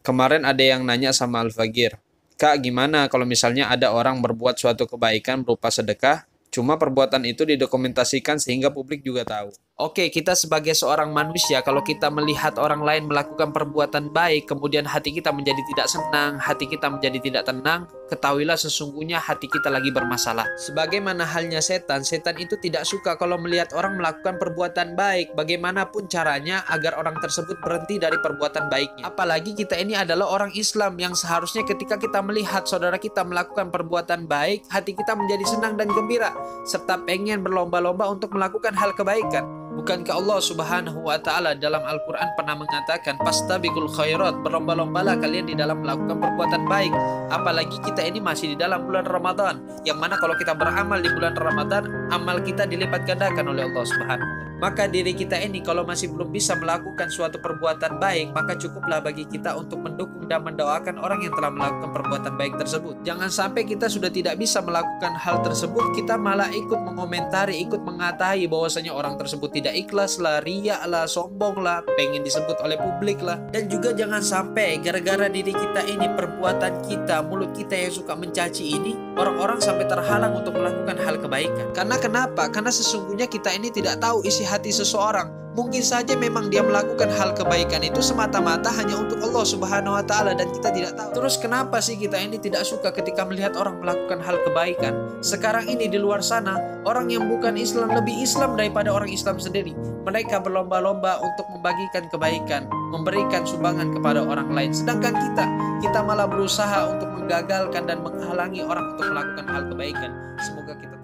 Kemarin ada yang nanya sama Al-Fagir, Kak, gimana kalau misalnya ada orang berbuat suatu kebaikan berupa sedekah, cuma perbuatan itu didokumentasikan sehingga publik juga tahu. Oke, kita sebagai seorang manusia, kalau kita melihat orang lain melakukan perbuatan baik, kemudian hati kita menjadi tidak senang, hati kita menjadi tidak tenang, ketahuilah sesungguhnya hati kita lagi bermasalah. Sebagaimana halnya setan, setan itu tidak suka kalau melihat orang melakukan perbuatan baik, bagaimanapun caranya agar orang tersebut berhenti dari perbuatan baiknya. Apalagi kita ini adalah orang Islam yang seharusnya ketika kita melihat saudara kita melakukan perbuatan baik, hati kita menjadi senang dan gembira, serta pengen berlomba-lomba untuk melakukan hal kebaikan. Bukankah Allah Subhanahu wa taala dalam Al-Qur'an pernah mengatakan, "Fastabiqul khairat", berlomba-lombalah kalian di dalam melakukan perbuatan baik. Apalagi kita ini masih di dalam bulan Ramadan, yang mana kalau kita beramal di bulan Ramadan, amal kita dilipat gandakan oleh Allah Subhanahu wa taala. Maka diri kita ini kalau masih belum bisa melakukan suatu perbuatan baik, maka cukuplah bagi kita untuk mendukung dan mendoakan orang yang telah melakukan perbuatan baik tersebut. Jangan sampai kita sudah tidak bisa melakukan hal tersebut, kita malah ikut mengomentari, ikut mengatai bahwasanya orang tersebut tidak ikhlas lah, riak lah, sombong lah, pengen disebut oleh publik lah. Dan juga jangan sampai gara-gara diri kita ini, perbuatan kita, mulut kita yang suka mencaci ini, orang-orang sampai terhalang untuk melakukan hal kebaikan. Karena kenapa? Karena sesungguhnya kita ini tidak tahu isi hati seseorang. Mungkin saja memang dia melakukan hal kebaikan itu semata-mata hanya untuk Allah Subhanahu wa taala dan kita tidak tahu. Terus kenapa sih kita ini tidak suka ketika melihat orang melakukan hal kebaikan? Sekarang ini di luar sana, orang yang bukan Islam lebih Islam daripada orang Islam sendiri. Mereka berlomba-lomba untuk membagikan kebaikan, memberikan sumbangan kepada orang lain. Sedangkan kita malah berusaha untuk menggagalkan dan menghalangi orang untuk melakukan hal kebaikan. Semoga kita